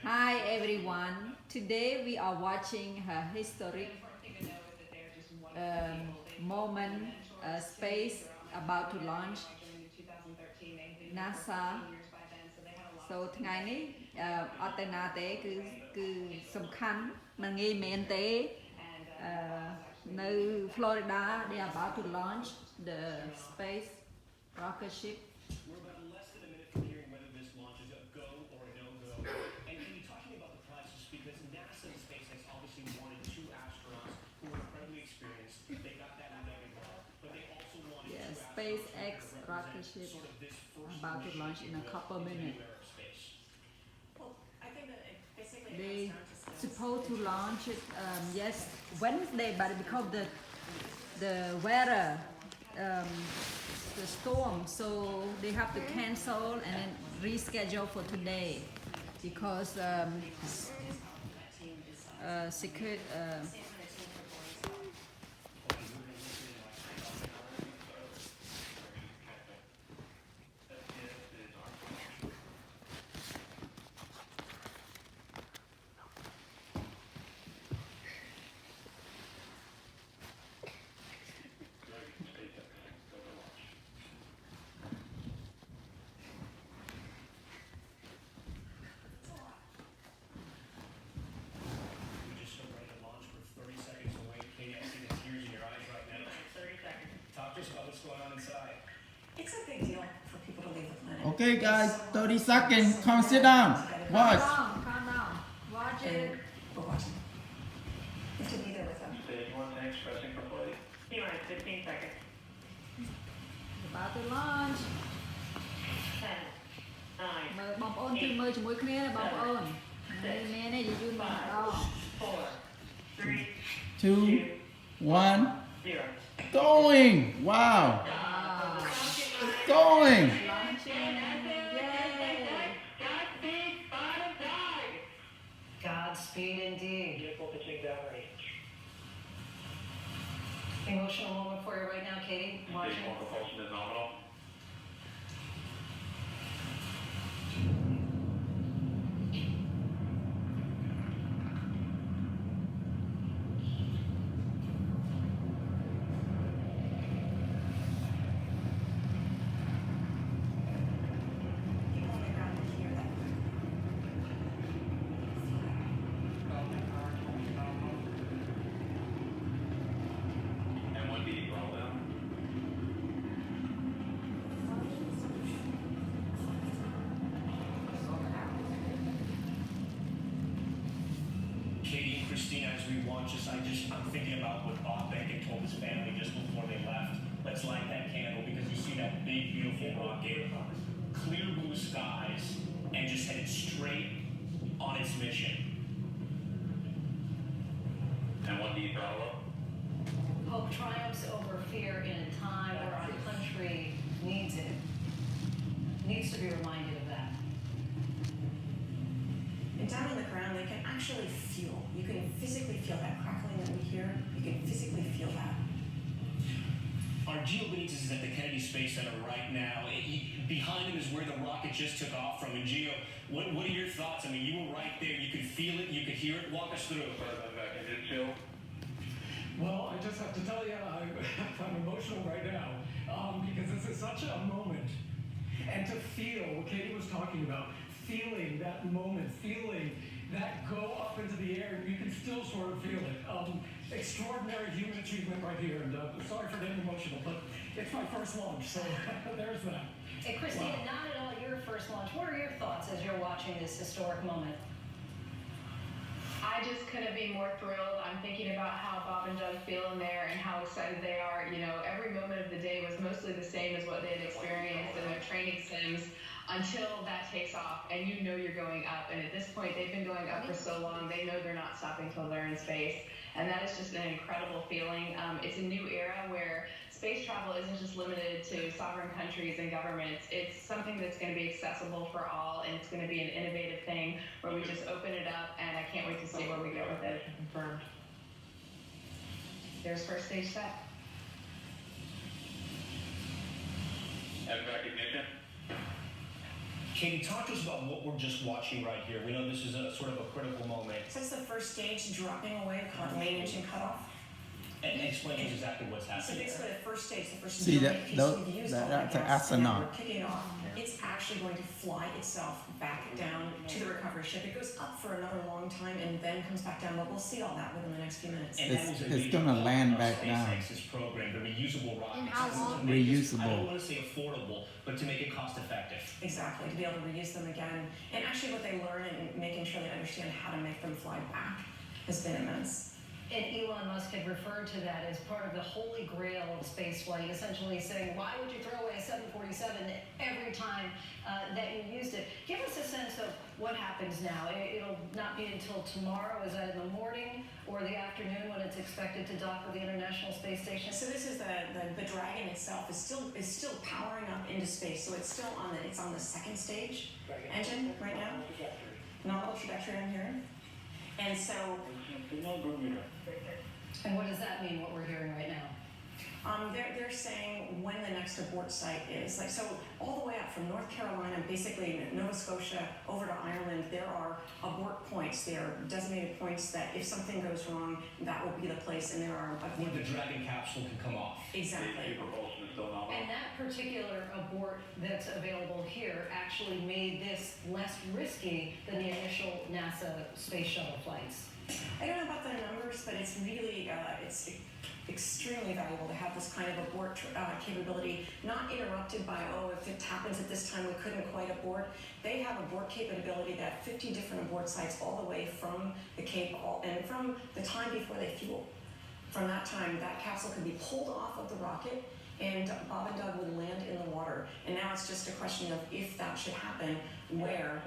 Hi everyone. Today we are watching a historic moment. Space about to launch NASA. So ថ្ងៃនេះអត់ទៅណាទេគឺសំខាន់មិនងាយមែនទេនៅ Florida they are about to launch the space rocket ship. We're about less than a minute from hearing whether this launch is a go or a no-go. And can you talk to me about the process? Because NASA and SpaceX obviously wanted two astronauts who were incredibly experienced. They got that in their involved. But they also wanted two astronauts SpaceX who rocket ship sort of this first about to launch in a couple minutes. Well, I think that it basically They comes down to skills. supposed to launch it yes Wednesday, but because the weather the storm, so they have to cancel and then reschedule for today because secret It's a big deal for people to leave the planet. Okay, guys, 30 seconds. Come sit down. Watch. calm down watch it. And we're watching. You have to be there with them. Stage 1 tanks pressing for flight. T-minus 15 seconds. About to launch 10, 9, មើលបងប្អូនជួយមើលជាមួយគ្នាណាបងប្អូននេះមានទេយូរមកដល់ 4, 3, 2, 1. 0. Going. Wow. It's going. launching yay Godspeed indeed. Vehicle pitching downrange. Emotional moment for you right now, Katie. Stage Watching. 1 propulsion is nominal. People on the ground will hear that. And 1D roll down. Katie and Christina, as we watch this, I'm thinking about what Bob Beckett told his family just before they left. Let's light that candle because you see that big, beautiful rocket, clear blue skies, and just headed straight on its mission. And 1D throttle up. Hope triumphs over fear in a time where our country needs it. Needs to be reminded of that. And down on the ground, they can actually feel. You can physically feel that crackling that we hear. You can physically feel that. Our Gio Benitez is at the Kennedy Space Center right now. Behind him is where the rocket just took off from. And Gio, what are your thoughts? I mean, you were right there. You could feel it. You could hear it. Walk us through. Engine chill. Well, I just have to tell you, I'm emotional right now because this is such a moment. And to feel what Katie was talking about, feeling that moment, feeling that go up into the air, you can still sort of feel it. Extraordinary human achievement right here. And sorry for getting emotional, but it's my first launch, so there's that. Hey, Christina, not at all your first launch. What are your thoughts as you're watching this historic moment? I just couldn't be more thrilled. I'm thinking about how Bob and Doug feel in there and how excited they are. You know, every moment of the day was mostly the same as what they had experienced in their training sims until that takes off and you know you're going up. And at this point, they've been going up for so long, they know they're not stopping till they're in space. And that is just an incredible feeling. It's a new era where space travel isn't just limited to sovereign countries and governments. It's something that's going to be accessible for all, and it's going to be an innovative thing where we just open it up, and I can't wait to see where we go with it. Confirmed. There's first stage set. And recognition. Katie, talk to us about what we're just watching right here. We know this is a sort of a critical moment. So it's the first stage dropping away called the main engine cutoff. And explain to us exactly what's So happening. basically the first stage, the first See giant that- piece those- we've used that- all that's the an gas, and now astronaut. we're kicking off. It's actually going to fly itself back down to the recovery ship. It goes up for another long time and then comes back down, but we'll see all that within the next few minutes. And that was a It's major gonna part land of back down. SpaceX's program, the reusable rockets. And how This is long? to make this- I Reusable. don't want to say affordable, but to make it cost effective. Exactly, to be able to reuse them again. And actually what they learn and making sure they understand how to make them fly back has been immense. And Elon Musk had referred to that as part of the holy grail of spaceflight, essentially saying, why would you throw away a 747 every time that you used it? Give us a sense of what happens now. It'll not be until tomorrow. Is that in the morning or the afternoon when it's expected to dock with the International Space Station? So this is the Dragon itself is still powering up into space. So it's still on the second stage engine right now. Nominal trajectory I'm hearing. And so And what does that mean, what we're hearing right now? they're saying when the next abort site is. Like, so all the way up from North Carolina, basically Nova Scotia, over to Ireland, there are abort points. They are designated points that if something goes wrong, that will be the place. And there are, Where the Dragon capsule can come off. exactly. Propulsion is still nominal. And that particular abort that's available here actually made this less risky than the initial NASA space shuttle flights. I don't know about the numbers, but it's really, it's extremely valuable to have this kind of abort capability, not interrupted by, oh, if it happens at this time, we couldn't quite abort. They have abort capability that 50 different abort sites all the way from the Cape, and from the time before they fuel. From that time, that capsule could be pulled off of the rocket, and Bob and Doug would land in the water. And now it's just a question of if that should happen, where.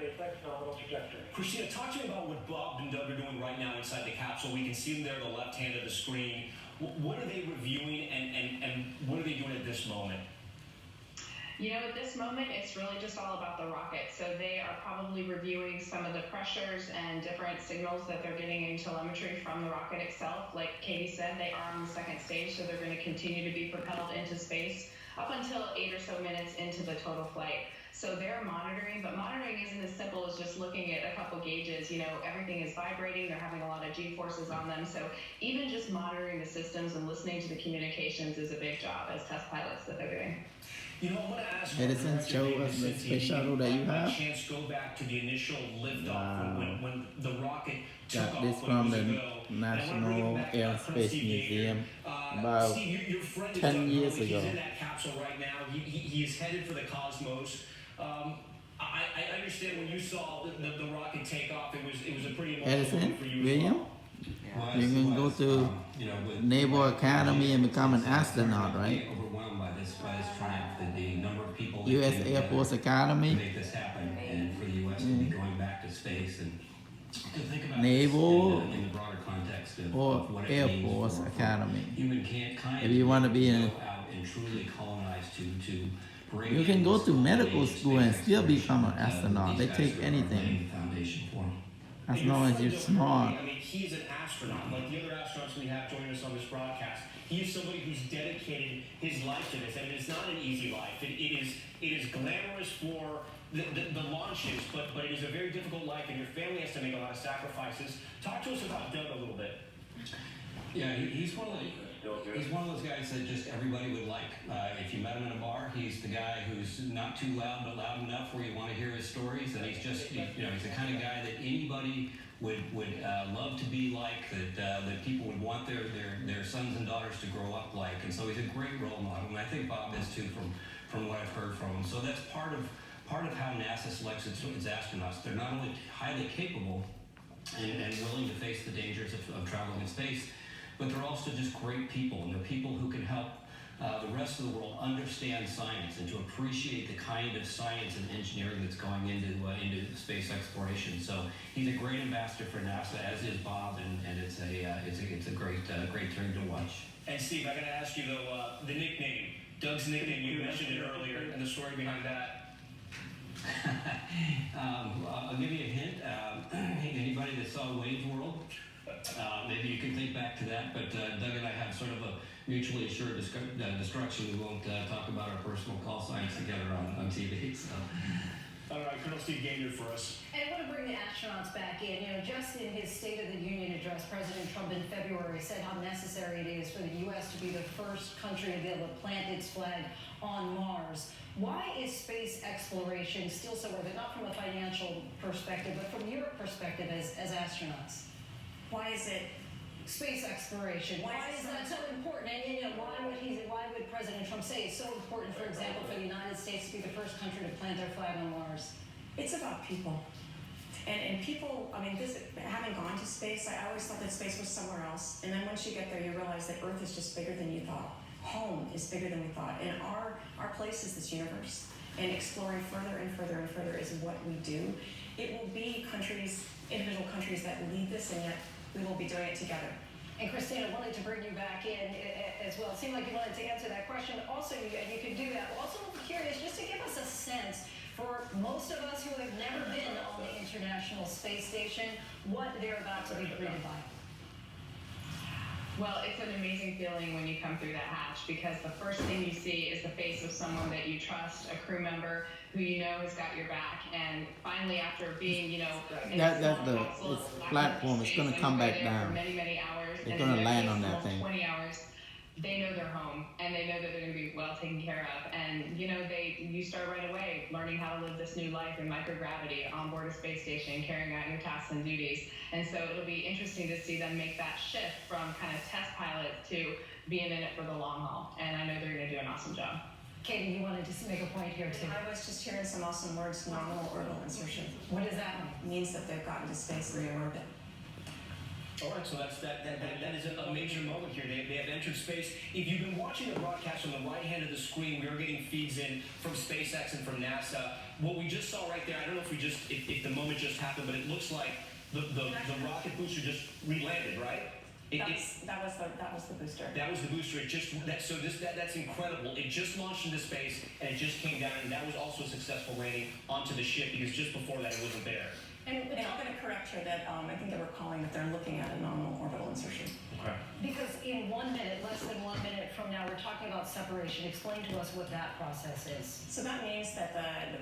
Christina, talk to me about what Bob and Doug are doing right now inside the capsule. We can see them there on the left hand of the screen. What are they reviewing and what are they doing at this moment? You know, at this moment, it's really just all about the rocket. So they are probably reviewing some of the pressures and different signals that they're getting in telemetry from the rocket itself. Like Katie said, they are on the second stage, so they're going to continue to be propelled into space up until 8 or so minutes into the total flight. So they're monitoring, but monitoring isn't as simple as just looking at a couple gauges. You know, everything is vibrating. They're having a lot of G-forces on them. So even just monitoring the systems and listening to the communications is a big job as test pilots that they're doing. You know, I'm going to ask Edison, show us the space shuttle that you have. Chance go back to the initial liftoff when the rocket took Got off this from the National Aerospace Museum about Steve, your friend is 10 Doug years Hurley. ago. He's in that capsule right now. He is headed for the cosmos. I understand when you saw the rocket take off, it was a pretty emotional Edison, moment for you. William, you can go to Naval Academy and become an astronaut, right? Overwhelmed by this triumph, the number of people that U.S. came Air together Force to Academy, make this happen, and for the U.S. to be going back to space, and to think about Naval this in the broader context of or what it Air means Force for Academy. humankind If you want to be in, go out and truly colonize to bring you can in go this to medical space school and still exploration. become an astronaut. They These take guys are anything laying the foundation for them. as Your long as friend you're Doug smart. Hurley, I mean, he's an astronaut, like the other astronauts we have joining us on this broadcast. He is somebody who's dedicated his life to this, and it is not an easy life. It is glamorous for the launches, but it is a very difficult life, and your family has to make a lot of sacrifices. Talk to us about Doug a little bit. Yeah, he's one of those guys that just everybody would like. If you met him in a bar, he's the guy who's not too loud but loud enough where you want to hear his stories, and he's just he's the kind of guy that anybody would love to be like, that people would want their sons and daughters to grow up like, and so he's a great role model, and I think Bob is too from what I've heard from him. So that's part of how NASA selects its astronauts. They're not only highly capable and willing to face the dangers of traveling in space, but they're also just great people, and they're people who can help the rest of the world understand science and to appreciate the kind of science and engineering that's going into space exploration. So he's a great ambassador for NASA, as is Bob, and it's a great turn to watch. And Steve, I got to ask you though, the nickname, Doug's nickname. You mentioned it earlier, and the story behind that. I'll give you a hint. Anybody that saw Wayne's World, maybe you can think back to that. But Doug and I have sort of a mutually assured destruction. We won't talk about our personal call signs together on TV. So. All right, Colonel Steve Gaynor for us. And I want to bring the astronauts back in. Just in his State of the Union address, President Trump in February said how necessary it is for the U.S. to be the first country to be able to plant its flag on Mars. Why is space exploration still so worth it? Not from a financial perspective, but from your perspective as astronauts. Why is it? Space exploration. Why is that so important? And why would President Trump say it's so important, for example, for the United States to be the first country to plant their flag on Mars? It's about people. And people, I mean, having gone to space, I always thought that space was somewhere else. And then once you get there, you realize that Earth is just bigger than you thought. Home is bigger than we thought. And our place is this universe. And exploring further and further and further is what we do. It will be countries, individual countries that lead this, and yet we will be doing it together. And Christina, wanted to bring you back in as well. It seemed like you wanted to answer that question. Also, you can do that. Also, I'm curious, just to give us a sense, for most of us who have never been on the International Space Station, what they're about to be greeted by. Well, it's an amazing feeling when you come through that hatch, because the first thing you see is the face of someone that you trust, a crew member who you know has got your back. And finally, after being, in it's platform. It's going to come back down. For many, many hours. They're going to land on that thing. 20 hours. They know they're home, and they know that they're going to be well taken care of. And you start right away learning how to live this new life in microgravity on board a space station, carrying out your tasks and duties. And so it'll be interesting to see them make that shift from kind of test pilot to being in it for the long haul. And I know they're going to do an awesome job. Katie, you wanted to make a point here too. I was just hearing some awesome words, nominal orbital insertion. What does that mean? It means that they've gotten to space and they're orbit. All right, so that is a major moment here. They have entered space. If you've been watching the broadcast on the right hand of the screen, we are getting feeds in from SpaceX and from NASA. What we just saw right there, I don't know if the moment just happened, but it looks like the rocket booster just re-landed, right? That was the booster. That was the booster. That's incredible. It just launched into space and it just came down, and that was also a successful landing onto the ship, because just before that it wasn't there. And I'm going to correct her that I think they were calling that they're looking at a nominal orbital insertion. Okay. Because in 1 minute, less than 1 minute from now, we're talking about separation. Explain to us what that process is. So that means that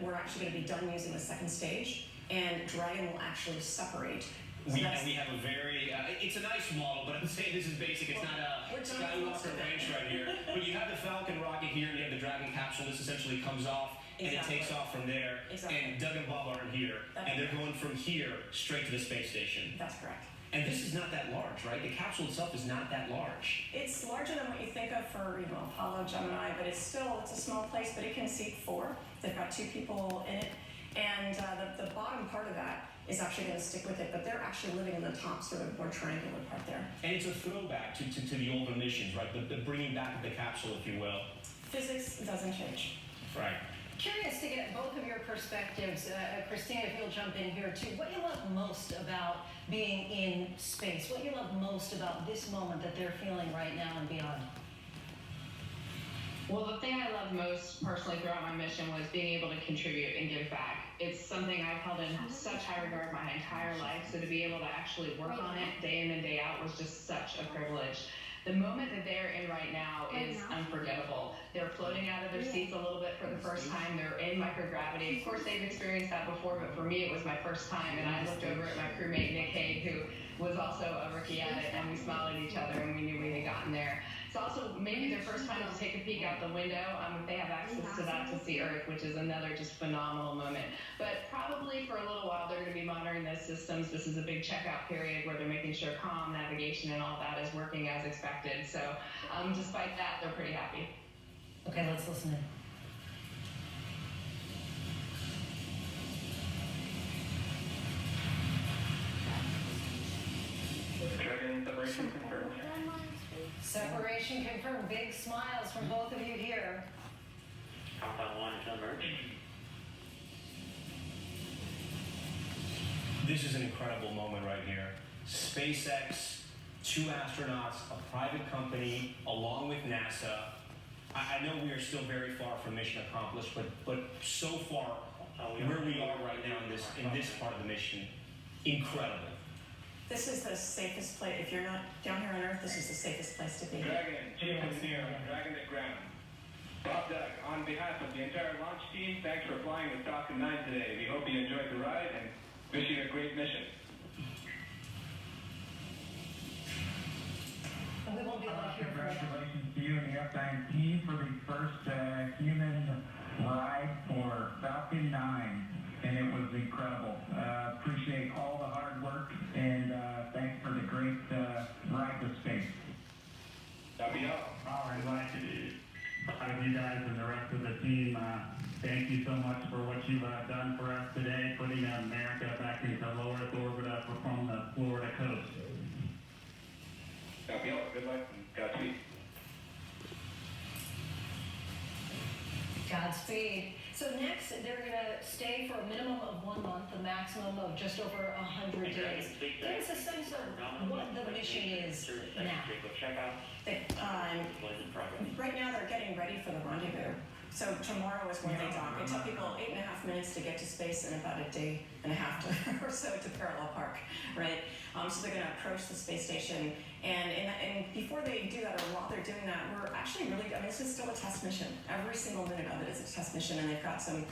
we're actually going to be done using the second stage, and Dragon will actually separate. We have a very, it's a nice model, but I'm saying this is basic. It's not a Skywalker Ranch right here. But you have the Falcon rocket here, and you have the Dragon capsule. This essentially comes off, and it takes off from there. Exactly. And Doug and Bob aren't here. And they're going from here straight to the space station. That's correct. And this is not that large, right? The capsule itself is not that large. It's larger than what you think of for, Apollo, Gemini, but it's a small place, but it can seat 4. They've got 2 people in it. And the bottom part of that is actually going to stick with it, but they're actually living in the top sort of more triangular part there. And it's a throwback to the older missions, right? The bringing back of the capsule, if you will. Physics doesn't change. Right. Curious to get both of your perspectives. Christina, if you'll jump in here too. What you love most about being in space? What you love most about this moment that they're feeling right now and beyond? Well, the thing I loved most personally throughout my mission was being able to contribute and give back. It's something I've held in such high regard my entire life, so to be able to actually work on it day in and day out was just such a privilege. The moment that they're in right now is unforgettable. They're floating out of their seats a little bit for the first time. They're in microgravity. Of course, they've experienced that before, but for me, it was my first time. And I looked over at my crewmate, Nick Hague, who was also a rookie at it, and we smiled at each other, and we knew we had gotten there. It's also maybe their first time to take a peek out the window. If they have access to that to see Earth, which is another just phenomenal moment. But probably for a little while, they're going to be monitoring those systems. This is a big checkout period where they're making sure comm, navigation, and all that is working as expected. So despite that, they're pretty happy. Okay, let's listen in. Dragon separation confirmed. Separation confirmed. Big smiles from both of you here. Compound 1 to emerge. This is an incredible moment right here. SpaceX, 2 astronauts, a private company, along with NASA. I know we are still very far from mission accomplished, but so far, where we are right now in this part of the mission, incredible. This is the safest place. If you're not down here on Earth, this is the safest place to be. Dragon, Chief is here. Dragon at ground. Bob Doug, on behalf of the entire launch team, thanks for flying with Falcon 9 today. We hope you enjoyed the ride and wish you a great mission. And we won't be able to hear from you. Congratulations to you and the F9 team for the first human ride for Falcon 9, and it was incredible. Appreciate all the hard work, and thanks for the great ride to space. That'll be all. All right, like proud of you guys and the rest of the team. Thank you so much for what you've done for us today, putting America back into low Earth orbit from the Florida coast. That'll be all. Good luck and Godspeed. Godspeed. So next, they're going to stay for a minimum of 1 month, a maximum of just over 100 days. Give us a sense of what the mission is now. Right now, they're getting ready for the rendezvous. So tomorrow is when they dock. It took people 8.5 minutes to get to space and about a day and a half or so to parallel park, right? So they're going to approach the space station, and before they do that, or while they're doing that, we're actually really, I mean, this is still a test mission. Every single minute of it is a test mission, and they've got some,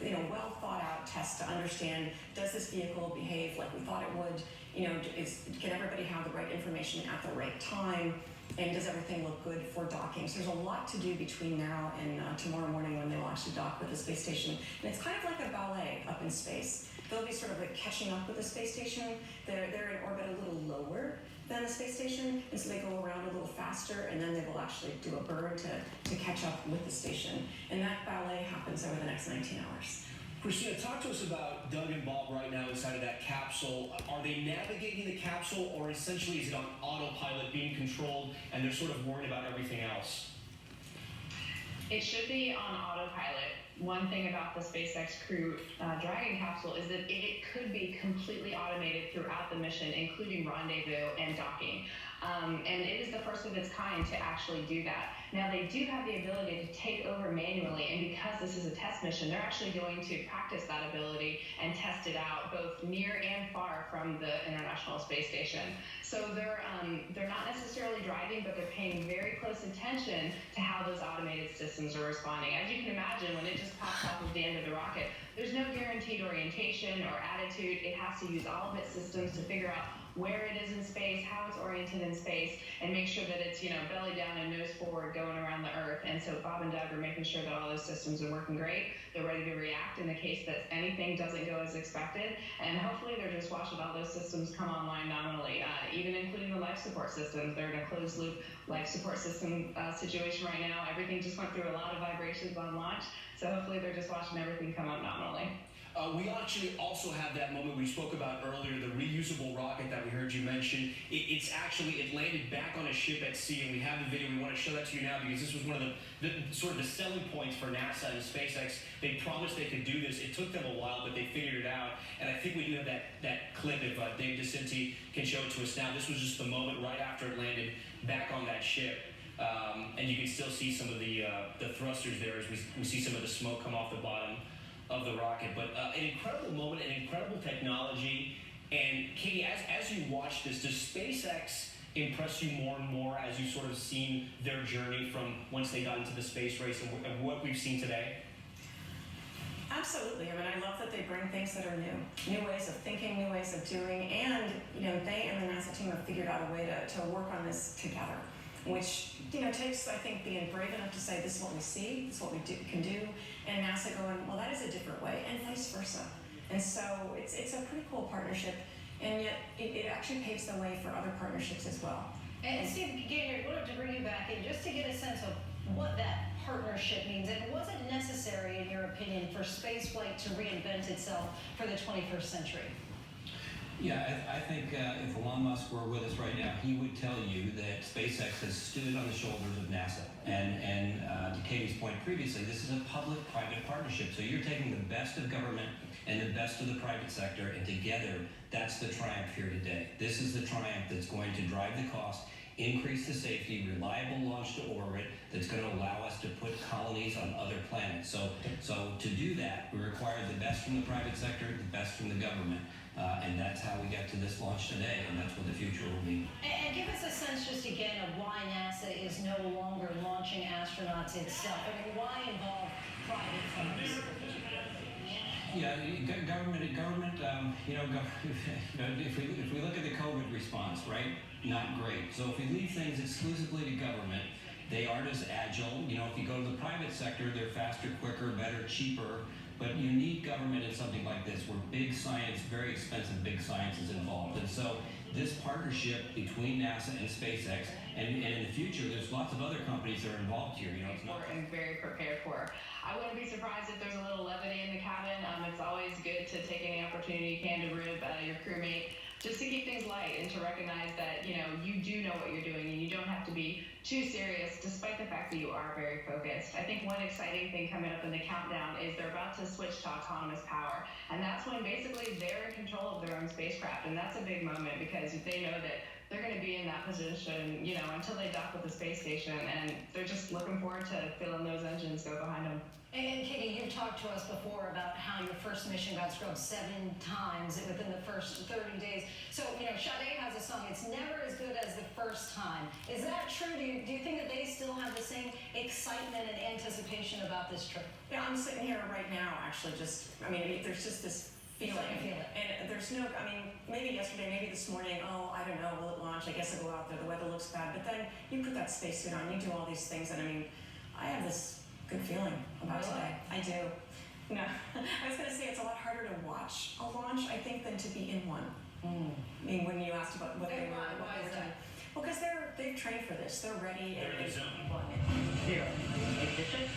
well thought out tests to understand, does this vehicle behave like we thought it would? Can everybody have the right information at the right time? And does everything look good for docking? So there's a lot to do between now and tomorrow morning when they'll actually dock with the space station. And it's kind of like a ballet up in space. They'll be sort of like catching up with the space station. They're in orbit a little lower than the space station, and so they go around a little faster, and then they will actually do a burn to catch up with the station. And that ballet happens over the next 19 hours. Christina, talk to us about Doug and Bob right now inside of that capsule. Are they navigating the capsule, or essentially is it on autopilot being controlled and they're sort of worried about everything else? It should be on autopilot. One thing about the SpaceX Crew Dragon capsule is that it could be completely automated throughout the mission, including rendezvous and docking. And it is the first of its kind to actually do that. Now, they do have the ability to take over manually, and because this is a test mission, they're actually going to practice that ability and test it out both near and far from the International Space Station. So they're not necessarily driving, but they're paying very close attention to how those automated systems are responding. As you can imagine, when it just pops off of the end of the rocket, there's no guaranteed orientation or attitude. It has to use all of its systems to figure out where it is in space, how it's oriented in space, and make sure that it's, belly down and nose forward going around the Earth. And so Bob and Doug are making sure that all those systems are working great. They're ready to react in the case that anything doesn't go as expected. And hopefully they're just watching all those systems come online nominally, even including the life support systems. They're in a closed loop life support system situation right now. Everything just went through a lot of vibrations on launch. So hopefully they're just watching everything come up nominally. We actually also have that moment we spoke about earlier, the reusable rocket that we heard you mention. It landed back on a ship at sea, and we have the video. We want to show that to you now because this was one of the selling points for NASA and SpaceX. They promised they could do this. It took them a while, but they figured it out. And I think we do have that clip if Dave DeCinti can show it to us now. This was just the moment right after it landed back on that ship. And you can still see some of the thrusters there as we see some of the smoke come off the bottom of the rocket. But an incredible moment, an incredible technology. And Katie, as you watch this, does SpaceX impress you more and more as you've sort of seen their journey from once they got into the space race and what we've seen today? Absolutely. I mean, I love that they bring things that are new ways of thinking, new ways of doing, and they and the NASA team have figured out a way to work on this together, which takes, I think, being brave enough to say this is what we see, this is what we can do, and NASA going, well, that is a different way, and vice versa. And so it's a pretty cool partnership, and yet it actually paves the way for other partnerships as well. And Steve Gaynor, I wanted to bring you back in just to get a sense of what that partnership means, and was it necessary, in your opinion, for spaceflight to reinvent itself for the 21st century? Yeah, I think if Elon Musk were with us right now, he would tell you that SpaceX has stood on the shoulders of NASA. And to Katie's point previously, this is a public-private partnership. So you're taking the best of government and the best of the private sector, and together, that's the triumph here today. This is the triumph that's going to drive the cost, increase the safety, reliable launch to orbit, that's going to allow us to put colonies on other planets. So to do that, we require the best from the private sector, the best from the government. And that's how we get to this launch today, and that's what the future will be. And give us a sense just again of why NASA is no longer launching astronauts itself. I mean, why involve private firms? Yeah, government. If we look at the COVID response, right, not great. So if we leave things exclusively to government, they aren't as agile. You know, if you go to the private sector, they're faster, quicker, better, cheaper. But you need government in something like this, where big science, very expensive big science is involved. And so this partnership between NASA and SpaceX, and in the future, there's lots of other companies that are involved here. You know, it's not. And very prepared for. I wouldn't be surprised if there's a little levity in the cabin. It's always good to take any opportunity you can to rib your crewmate, just to keep things light and to recognize that, you know, you do know what you're doing and you don't have to be too serious, despite the fact that you are very focused. I think one exciting thing coming up in the countdown is they're about to switch to autonomous power. And that's when basically they're in control of their own spacecraft. And that's a big moment because they know that they're going to be in that position, you know, until they dock with the space station. And they're just looking forward to feeling those engines go behind them. And Katie, you've talked to us before about how your first mission got scrubbed 7 times within the first 30 days. So, you know, Sade has a song, it's never as good as the first time. Is that true? Do you think that they still have the same excitement and anticipation about this trip? Yeah, I'm sitting here right now, actually, there's just this feeling. I feel it. And there's no, maybe yesterday, maybe this morning, I don't know, will it launch? I guess I'll go out there, the weather looks bad. But then you put that spacesuit on, you do all these things, and I have this good feeling about today. I do. No, I was going to say it's a lot harder to watch a launch, I think, than to be in one. I mean, when you asked about what they were doing. Well, because they've trained for this. They're ready. They're in the zone. Here, Ignition.